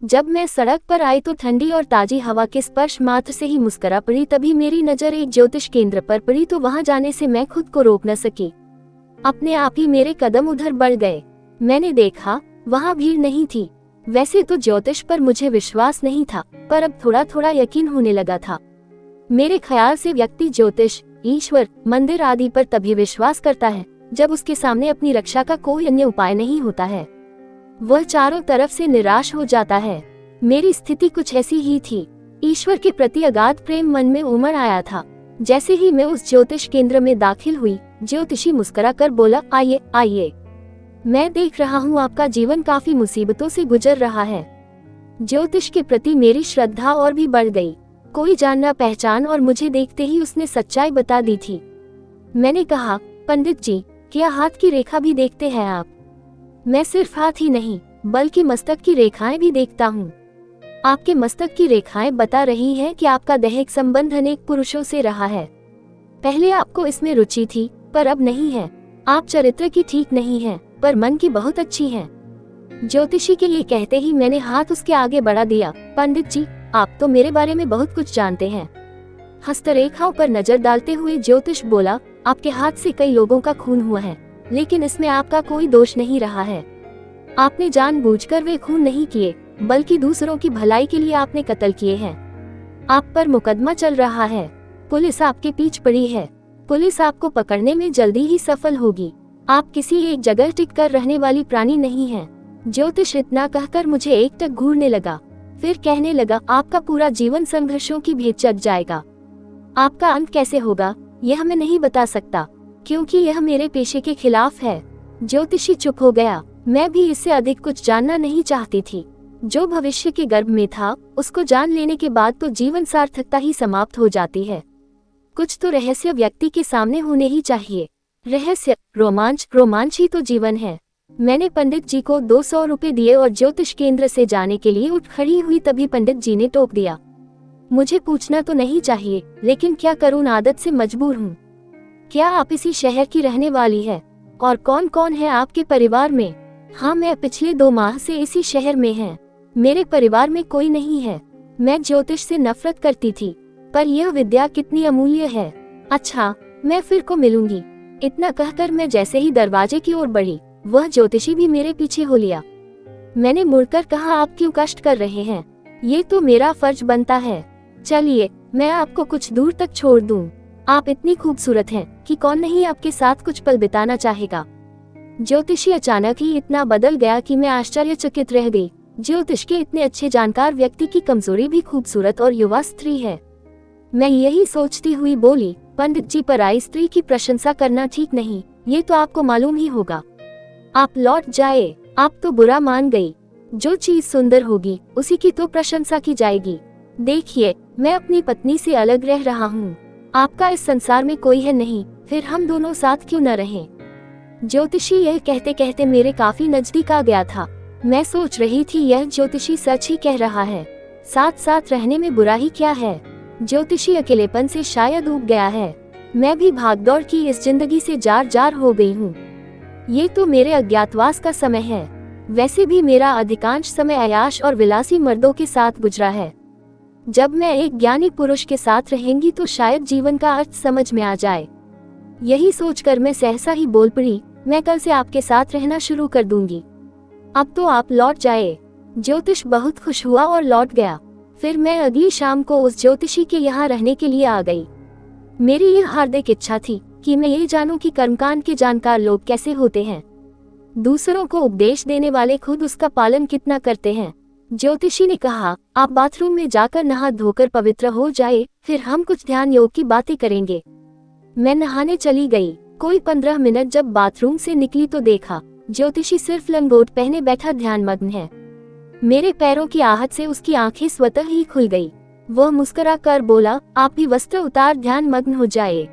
जब मैं सड़क पर आई तो ठंडी और ताजी हवा के स्पर्श मात्र से ही मुस्कुरा पड़ी। तभी मेरी नजर एक ज्योतिष केंद्र पर पड़ी तो वहां जाने से मैं खुद को रोक न सकी। अपने आप ही मेरे कदम उधर बढ़ गए। मैंने देखा वहां भीड़ नहीं थी। वैसे तो ज्योतिष पर मुझे विश्वास नहीं था, पर अब थोड़ा थोड़ा यकीन होने लगा था। मेरे ख्याल से व्यक्ति ज्योतिष, ईश्वर, मंदिर आदि पर तभी विश्वास करता है जब उसके सामने अपनी रक्षा का कोई अन्य उपाय नहीं होता है। वह चारों तरफ से निराश हो जाता है। मेरी स्थिति कुछ ऐसी ही थी। ईश्वर के प्रति अगाध प्रेम मन में उमड़ आया था। जैसे ही मैं उस ज्योतिष केंद्र में दाखिल हुई, ज्योतिषी मुस्कुरा कर बोला, आइए आइए, मैं देख रहा हूँ आपका जीवन काफी मुसीबतों से गुजर रहा है। ज्योतिष के प्रति मेरी श्रद्धा और भी बढ़ गई। कोई जानना पहचान और मुझे देखते ही उसने सच्चाई बता दी थी। मैंने कहा, पंडित जी, क्या हाथ की रेखा भी देखते हैं आप? मैं सिर्फ हाथ ही नहीं बल्कि मस्तक की रेखाएं भी देखता हूँ। आपके मस्तक की रेखाएं बता रही हैं कि आपका दैहिक संबंध अनेक पुरुषों से रहा है। पहले आपको इसमें रुचि थी, पर अब नहीं है। आप चरित्र की ठीक नहीं हैं, पर मन की बहुत अच्छी हैं। ज्योतिषी के ये कहते ही मैंने हाथ उसके आगे बढ़ा दिया। पंडित जी, आप तो मेरे बारे में बहुत कुछ जानते हैं। हस्तरेखाओं पर नजर डालते हुए ज्योतिष बोला, आपके हाथ से कई लोगों का खून हुआ है, लेकिन इसमें आपका कोई दोष नहीं रहा है। आपने जानबूझकर वे खून नहीं किए, बल्कि दूसरों की भलाई के लिए आपने कत्ल किए हैं। आप पर मुकदमा चल रहा है। पुलिस आपके पीछे पड़ी है। पुलिस आपको पकड़ने में जल्दी ही सफल होगी। आप किसी एक जगह टिक कर रहने वाली प्राणी नहीं हैं। ज्योतिष इतना कहकर मुझे एकटक घूरने लगा। फिर कहने लगा, आपका पूरा जीवन संघर्षों की भेंट चढ़ जाएगा। आपका अंत कैसे होगा यह मैं नहीं बता सकता, क्योंकि यह मेरे पेशे के खिलाफ है। ज्योतिषी चुप हो गया। मैं भी इससे अधिक कुछ जानना नहीं चाहती थी। जो भविष्य के गर्भ में था, उसको जान लेने के बाद तो जीवन सार्थकता ही समाप्त हो जाती है। कुछ तो रहस्य व्यक्ति के सामने होने ही चाहिए। रहस्य, रोमांच ही तो जीवन है। मैंने पंडित जी को 200 रुपए दिए और ज्योतिष केंद्र से जाने के लिए उठ खड़ी हुई। तभी पंडित जी ने टोक दिया, मुझे पूछना तो नहीं चाहिए, लेकिन क्या करूं, आदत से मजबूर हूं। क्या आप इसी शहर की रहने वाली है? और कौन कौन है आपके परिवार में? हाँ, मैं पिछले 2 माह से इसी शहर में है। मेरे परिवार में कोई नहीं है। मैं ज्योतिष से नफरत करती थी, पर यह विद्या कितनी अमूल्य है। अच्छा, मैं फिर को मिलूंगी। इतना कहकर मैं जैसे ही दरवाजे की ओर बढ़ी, वह ज्योतिषी भी मेरे पीछे हो लिया। मैंने मुड़कर कहा, आप क्यों कष्ट कर रहे हैं? ये तो मेरा फर्ज बनता है। चलिए, मैं आपको कुछ दूर तक छोड़ दूं। आप इतनी खूबसूरत हैं कि कौन नहीं आपके साथ कुछ पल बिताना चाहेगा। ज्योतिषी अचानक ही इतना बदल गया कि मैं आश्चर्यचकित रह गई। ज्योतिष के इतने अच्छे जानकार व्यक्ति की कमजोरी भी खूबसूरत और युवा स्त्री है। मैं यही सोचती हुई बोली, पंडित जी, पराई स्त्री की प्रशंसा करना ठीक नहीं, ये तो आपको मालूम ही होगा। आप लौट जाए। आप तो बुरा मान गई। जो चीज सुंदर होगी उसी की तो प्रशंसा की जाएगी। देखिए, मैं अपनी पत्नी से अलग रह रहा हूँ। आपका इस संसार में कोई है नहीं, फिर हम दोनों साथ क्यों न रहें? ज्योतिषी यह कहते कहते मेरे काफी नजदीक आ गया था। मैं सोच रही थी, यह ज्योतिषी सच ही कह रहा है। साथ साथ रहने में बुरा ही क्या है? ज्योतिषी अकेलेपन से शायद ऊब गया है। मैं भी भागदौड़ की इस जिंदगी से जार जार हो गई हूँ। ये तो मेरे अज्ञातवास का समय है। वैसे भी मेरा अधिकांश समय अयाश और विलासी मर्दों के साथ गुजरा है। जब मैं एक ज्ञानी पुरुष के साथ रहेंगी तो शायद जीवन का अर्थ समझ में आ जाए। यही सोचकर मैं सहसा ही बोल पड़ी, मैं कल से आपके साथ रहना शुरू कर दूंगी। अब तो आप लौट जाए। ज्योतिष बहुत खुश हुआ और लौट गया। फिर मैं अगली शाम को उस ज्योतिषी के यहाँ रहने के लिए आ गई। मेरी यह हार्दिक इच्छा थी कि मैं ये जानूं कि कर्मकांड के जानकार लोग कैसे होते हैं। दूसरों को उपदेश देने वाले खुद उसका पालन कितना करते हैं। ज्योतिषी ने कहा, आप बाथरूम में जाकर नहा धोकर पवित्र हो जाए, फिर हम कुछ ध्यान योग की बातें करेंगे। मैं नहाने चली गई। कोई 15 मिनट जब बाथरूम से निकली तो देखा ज्योतिषी सिर्फ लंगोट पहने बैठा ध्यानमग्न है। मेरे पैरों की आहट से उसकी आंखें स्वतः ही खुल गई। वह मुस्कुरा कर बोला, आप भी वस्त्र उतार ध्यानमग्न हो जाए।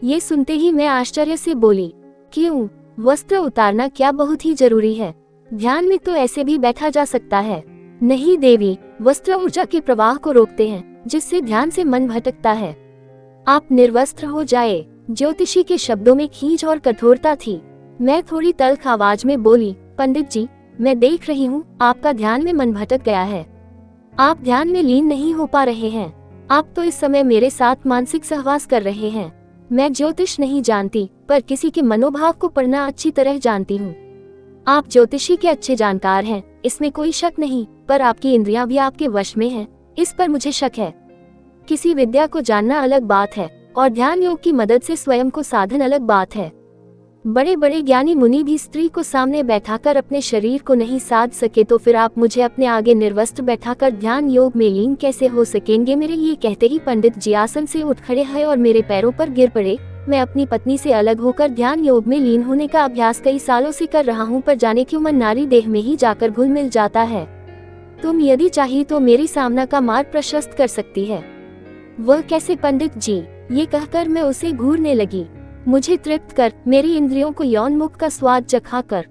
ये सुनते ही मैं आश्चर्य से बोली, क्यों? वस्त्र उतारना क्या बहुत ही जरूरी है? ध्यान में तो ऐसे भी बैठा जा सकता है। नहीं देवी, वस्त्र ऊर्जा के प्रवाह को रोकते हैं, जिससे ध्यान से मन भटकता है। आप निर्वस्त्र हो जाए। ज्योतिषी के शब्दों में खींच और कठोरता थी। मैं थोड़ी तल्ख आवाज में बोली, पंडित जी, मैं देख रही हूँ आपका ध्यान में मन भटक गया है। आप ध्यान में लीन नहीं हो पा रहे हैं। आप तो इस समय मेरे साथ मानसिक सहवास कर रहे हैं। मैं ज्योतिष नहीं जानती, पर किसी के मनोभाव को पढ़ना अच्छी तरह जानती हूँ। आप ज्योतिषी के अच्छे जानकार हैं, इसमें कोई शक नहीं, पर आपकी इंद्रियां भी आपके वश में हैं, इस पर मुझे शक है। किसी विद्या को जानना अलग बात है और ध्यान योग की मदद से स्वयं को साधन अलग बात है। बड़े बड़े ज्ञानी मुनि भी स्त्री को सामने बैठाकर अपने शरीर को नहीं साध सके, तो फिर आप मुझे अपने आगे निर्वस्त्र बैठाकर ध्यान योग में लीन कैसे हो सकेंगे। मेरे ये कहते ही पंडित जी आसन से उठ खड़े हैं और मेरे पैरों पर गिर पड़े। मैं अपनी पत्नी से अलग होकर ध्यान योग में लीन होने का अभ्यास कई सालों से कर रहा हूँ, पर जाने क्यों मन नारी देह में ही जाकर घुल मिल जाता है। तुम यदि चाहिए तो मेरी सामना का मार्ग प्रशस्त कर सकती है। वह कैसे पंडित जी? ये कहकर मैं उसे घूरने लगी। मुझे तृप्त कर, मेरी इंद्रियों को यौन मुख का स्वाद चखा कर।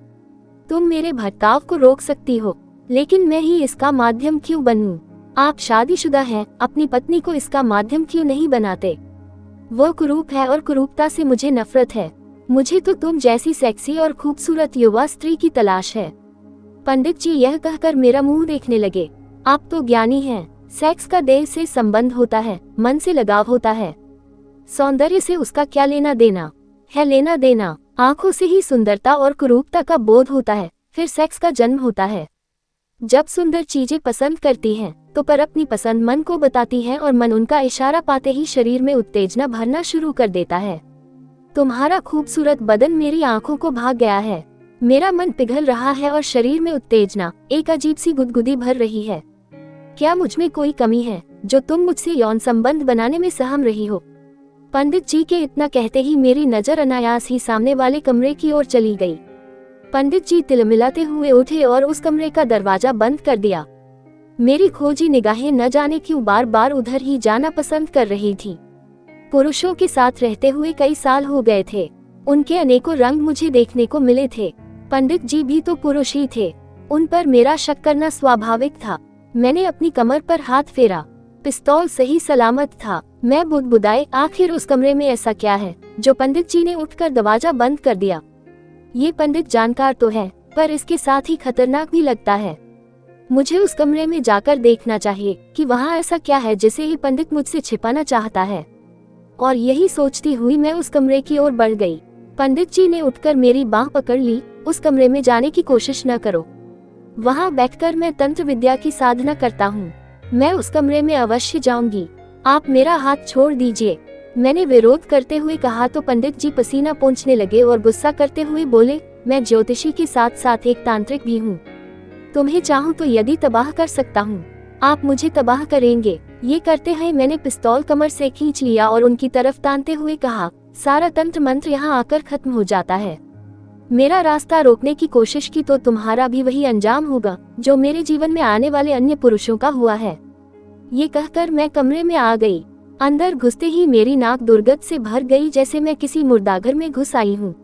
तुम मेरे भटकाव को रोक सकती हो, लेकिन मैं ही इसका माध्यम क्यों बनूं? आप शादीशुदा हैं, अपनी पत्नी को इसका माध्यम क्यों नहीं बनाते? वह कुरूप है और कुरूपता से मुझे नफरत है। मुझे तो तुम जैसी सेक्सी और खूबसूरत युवा स्त्री की तलाश है। पंडित जी यह कहकर मेरा मुंह देखने लगे। आप तो ज्ञानी हैं। सेक्स का देह से संबंध होता है, मन से लगाव होता है। सौंदर्य से उसका क्या लेना देना है? लेना देना आंखों से ही सुंदरता और कुरूपता का बोध होता है, फिर सेक्स का जन्म होता है। जब सुंदर चीजें पसंद करती हैं, तो पर अपनी पसंद मन को बताती हैं और मन उनका इशारा पाते ही शरीर में उत्तेजना भरना शुरू कर देता है। तुम्हारा खूबसूरत बदन मेरी आंखों को भाग गया है। मेरा मन पिघल रहा है और शरीर में उत्तेजना, एक अजीब सी गुदगुदी भर रही है। क्या मुझ में कोई कमी है जो तुम मुझसे यौन संबंध बनाने में सहम रही हो? पंडित जी के इतना कहते ही मेरी नजर अनायास ही सामने वाले कमरे की ओर चली गई। पंडित जी तिलमिलाते हुए उठे और उस कमरे का दरवाजा बंद कर दिया। मेरी खोजी निगाहें न जाने क्यों बार बार उधर ही जाना पसंद कर रही थी। पुरुषों के साथ रहते हुए कई साल हो गए थे। उनके अनेकों रंग मुझे देखने को मिले थे। पंडित जी भी तो पुरुष ही थे। उन पर मेरा शक करना स्वाभाविक था। मैंने अपनी कमर पर हाथ फेरा। पिस्तौल सही सलामत था। मैं बुदबुदाई, आखिर उस कमरे में ऐसा क्या है जो पंडित जी ने उठकर दरवाजा बंद कर दिया? ये पंडित जानकार तो है, पर इसके साथ ही खतरनाक भी लगता है। मुझे उस कमरे में जाकर देखना चाहिए कि वहाँ ऐसा क्या है जिसे ये पंडित मुझसे छिपाना चाहता है। और यही सोचती हुई मैं उस कमरे की ओर बढ़ गई। पंडित जी ने उठकर मेरी बांह पकड़ ली। उस कमरे में जाने की कोशिश न करो। वहाँ बैठकर मैं तंत्र विद्या की साधना करता हूँ। मैं उस कमरे में अवश्य जाऊंगी। आप मेरा हाथ छोड़ दीजिए। मैंने विरोध करते हुए कहा तो पंडित जी पसीना पोंछने लगे और गुस्सा करते हुए बोले, मैं ज्योतिषी के साथ साथ एक तांत्रिक भी हूँ। तुम्हें चाहूँ तो यदि तबाह कर सकता हूँ। आप मुझे तबाह करेंगे? ये करते हैं मैंने पिस्तौल कमर से खींच लिया और उनकी तरफ तानते हुए कहा, सारा तंत्र मंत्र यहाँ आकर खत्म हो जाता है। मेरा रास्ता रोकने की कोशिश की तो तुम्हारा भी वही अंजाम होगा जो मेरे जीवन में आने वाले अन्य पुरुषों का हुआ है। ये कहकर मैं कमरे में आ गई। अंदर घुसते ही मेरी नाक दुर्गंध से भर गई, जैसे मैं किसी मुर्दाघर में घुस आई हूँ।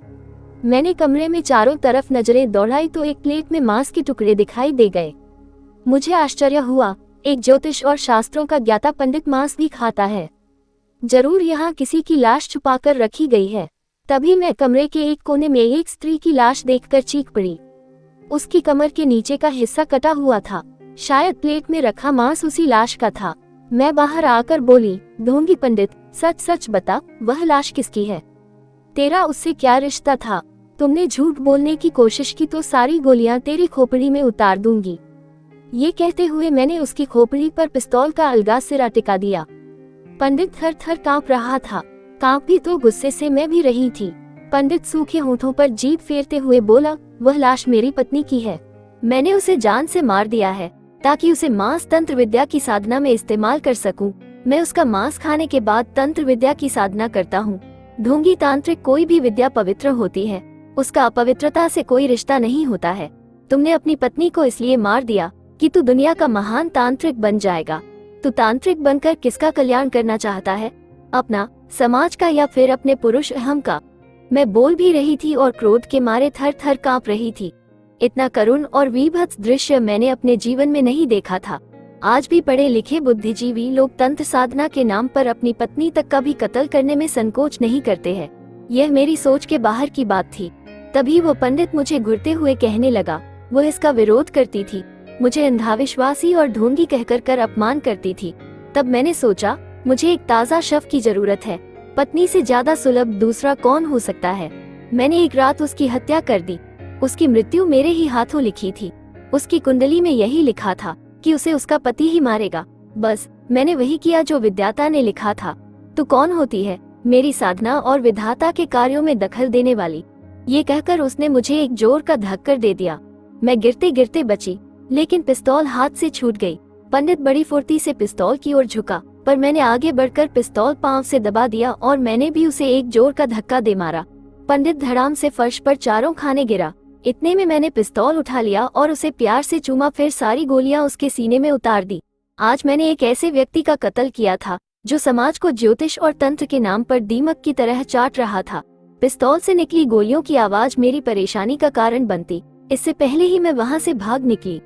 मैंने कमरे में चारों तरफ नजरें दौड़ाई तो एक प्लेट में मांस के टुकड़े दिखाई दे गए। मुझे आश्चर्य हुआ, एक ज्योतिष और शास्त्रों का ज्ञाता पंडित मांस भी खाता है। जरूर यहाँ किसी की लाश छुपाकर रखी गई है। तभी मैं कमरे के एक कोने में एक स्त्री की लाश देखकर चीख पड़ी। उसकी कमर के नीचे का हिस्सा कटा हुआ था। शायद प्लेट में रखा मांस उसी लाश का था। मैं बाहर आकर बोली, ढोंगी पंडित, सच सच बता, वह लाश किसकी है? तेरा उससे क्या रिश्ता था? तुमने झूठ बोलने की कोशिश की तो सारी गोलियां तेरी खोपड़ी में उतार दूंगी। ये कहते हुए मैंने उसकी खोपड़ी पर पिस्तौल का अलगा सिरा टिका दिया। पंडित थर थर कांप रहा था। कांप भी तो गुस्से से मैं भी रही थी। पंडित सूखे होठों पर जीभ फेरते हुए बोला, वह लाश मेरी पत्नी की है। मैंने उसे जान से मार दिया है ताकि उसे मांस तंत्र विद्या की साधना में इस्तेमाल कर सकूं। मैं उसका मांस खाने के बाद तंत्र विद्या की साधना करता हूँ। ढोंगी तांत्रिक, कोई भी विद्या पवित्र होती है, उसका अपवित्रता से कोई रिश्ता नहीं होता है। तुमने अपनी पत्नी को इसलिए मार दिया कि तू दुनिया का महान तांत्रिक बन जाएगा। तू तांत्रिक बनकर किसका कल्याण करना चाहता है? अपना, समाज का, या फिर अपने पुरुष अहम का? मैं बोल भी रही थी और क्रोध के मारे थर थर कांप रही थी। इतना करुण और विभत्स दृश्य मैंने अपने जीवन में नहीं देखा था। आज भी पढ़े लिखे बुद्धिजीवी लोग तंत्र साधना के नाम पर अपनी पत्नी तक का भी कत्ल करने में संकोच नहीं करते हैं। यह मेरी सोच के बाहर की बात थी। तभी वो पंडित मुझे घूरते हुए कहने लगा, वो इसका विरोध करती थी, मुझे अंधाविश्वासी और ढोंगी कहकर कर अपमान करती थी। तब मैंने सोचा, मुझे एक ताज़ा शव की जरूरत है। पत्नी से ज्यादा सुलभ दूसरा कौन हो सकता है। मैंने एक रात उसकी हत्या कर दी। उसकी मृत्यु मेरे ही हाथों लिखी थी। उसकी कुंडली में यही लिखा था कि उसे उसका पति ही मारेगा। बस मैंने वही किया जो विधाता ने लिखा था। तू कौन होती है, मेरी साधना और विधाता के कार्यों में दखल देने वाली। ये कहकर उसने मुझे एक जोर का धक्कर दे दिया। मैं गिरते गिरते बची, लेकिन पिस्तौल हाथ से छूट गई। पंडित बड़ी फुर्ती से पिस्तौल की ओर झुका, पर मैंने आगे बढ़कर पिस्तौल पांव से दबा दिया और मैंने भी उसे एक जोर का धक्का दे मारा। पंडित धड़ाम से फर्श पर चारों खाने गिरा। इतने में मैंने पिस्तौल उठा लिया और उसे प्यार से चूमा, फिर सारी गोलियां उसके सीने में उतार दी। आज मैंने एक ऐसे व्यक्ति का कत्ल किया था जो समाज को ज्योतिष और तंत्र के नाम पर दीमक की तरह चाट रहा था। पिस्तौल से निकली गोलियों की आवाज मेरी परेशानी का कारण बनती। इससे पहले ही मैं वहां से भाग निकली।